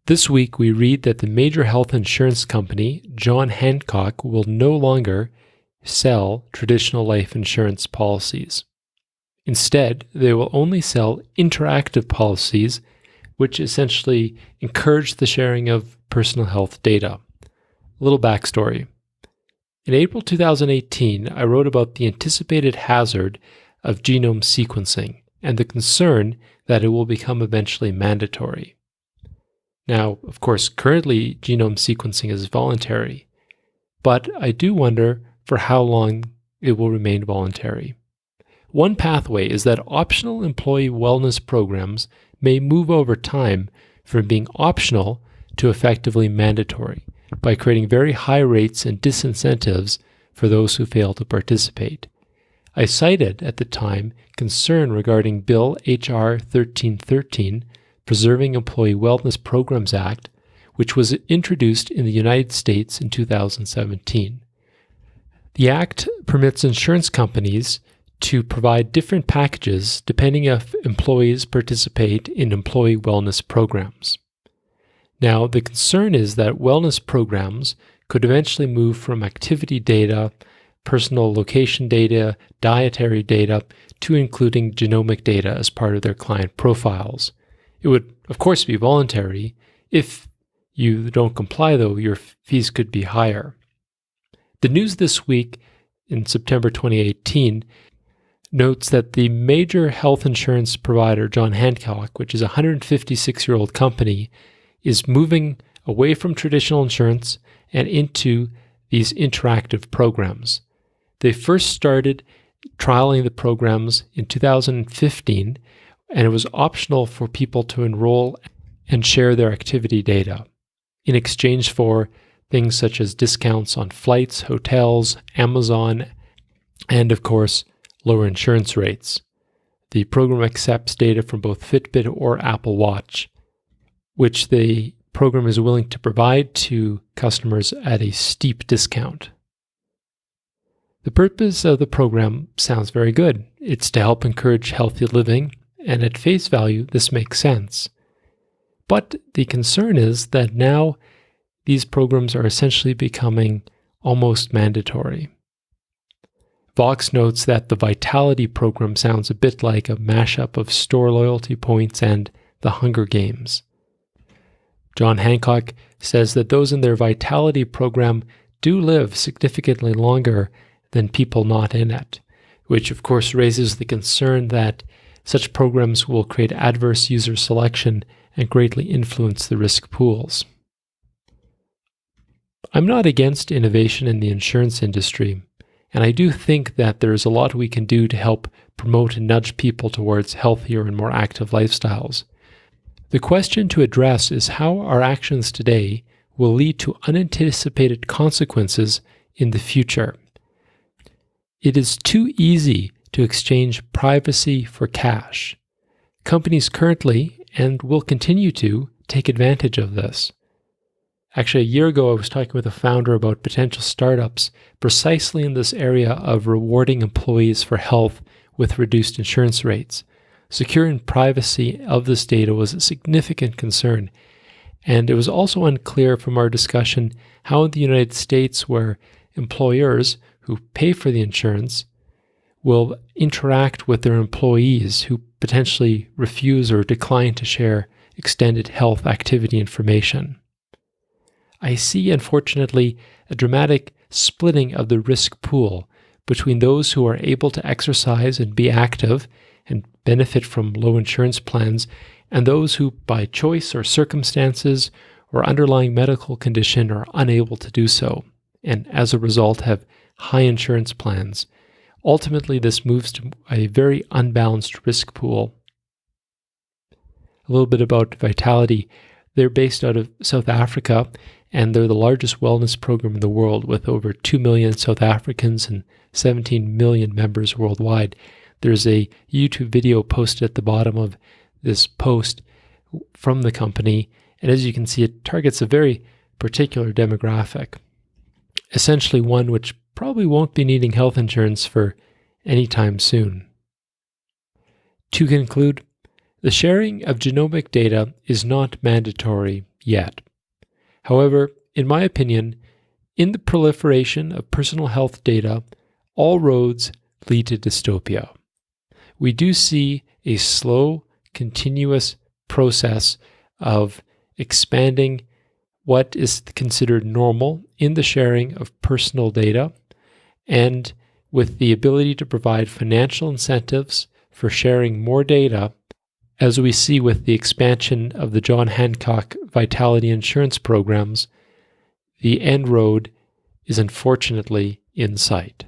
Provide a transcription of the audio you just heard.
This week, we read that the major health insurance company, John Hancock, will no longer sell traditional life insurance policies. Instead, they will only sell interactive policies, which essentially encourage the sharing of personal health data. A little backstory. In April 2018, I wrote about the anticipated hazard of genome sequencing and the concern that it will become eventually mandatory. Now, of course, currently genome sequencing is voluntary, but I do wonder for how long it will remain voluntary. One pathway is that optional employee wellness programs may move over time from being optional to effectively mandatory by creating very high rates and disincentives for those who fail to participate. I cited at the time concern regarding Bill H.R. 1313, Preserving Employee Wellness Programs Act, which was introduced in the United States in 2017. The act permits insurance companies to provide different packages depending if employees participate in employee wellness programs. Now, the concern is that wellness programs could eventually move from activity data, personal location data, dietary data, to including genomic data as part of their client profiles. It would, of course, be voluntary. If you don't comply, though, your fees could be higher. The news this week, in September 2018, notes that the major health insurance provider, John Hancock, which is a 156-year-old company, is moving away from traditional insurance and into these interactive programs. They first started trialing the programs in 2015, and it was optional for people to enroll and share their activity data in exchange for things such as discounts on flights, hotels, Amazon, and of course, lower insurance rates. The program accepts data from both Fitbit or Apple Watch, which the program is willing to provide to customers at a steep discount. The purpose of the program sounds very good. It's to help encourage healthy living, and at face value, this makes sense. But the concern is that now these programs are essentially becoming almost mandatory. Vox notes that the Vitality program sounds a bit like a mashup of store loyalty points and the Hunger Games. John Hancock says that those in their Vitality program do live significantly longer than people not in it, which of course raises the concern that such programs will create adverse user selection and greatly influence the risk pools. I'm not against innovation in the insurance industry, and I do think that there is a lot we can do to help promote and nudge people towards healthier and more active lifestyles. The question to address is how our actions today will lead to unanticipated consequences in the future. It is too easy to exchange privacy for cash. Companies currently, and will continue to, take advantage of this. Actually, a year ago, I was talking with a founder about potential startups precisely in this area of rewarding employees for health with reduced insurance rates. Securing privacy of this data was a significant concern, and it was also unclear from our discussion how in the United States, where employers who pay for the insurance will interact with their employees who potentially refuse or decline to share extended health activity information. I see, unfortunately, a dramatic splitting of the risk pool between those who are able to exercise and be active and benefit from low insurance plans and those who, by choice or circumstances or underlying medical condition, are unable to do so, and as a result have high insurance plans. Ultimately, this moves to a very unbalanced risk pool. A little bit about Vitality. They're based out of South Africa, and they're the largest wellness program in the world with over 2 million South Africans and 17 million members worldwide. There's a YouTube video posted at the bottom of this post from the company, and as you can see, it targets a very particular demographic, essentially one which probably won't be needing health insurance for any time soon. To conclude, The sharing of genomic data is not mandatory yet. However, in my opinion, in the proliferation of personal health data, all roads lead to dystopia. We do see a slow, continuous process of expanding what is considered normal in the sharing of personal data, and with the ability to provide financial incentives for sharing more data, as we see with the expansion of the John Hancock Vitality Insurance programs, the end road is unfortunately in sight.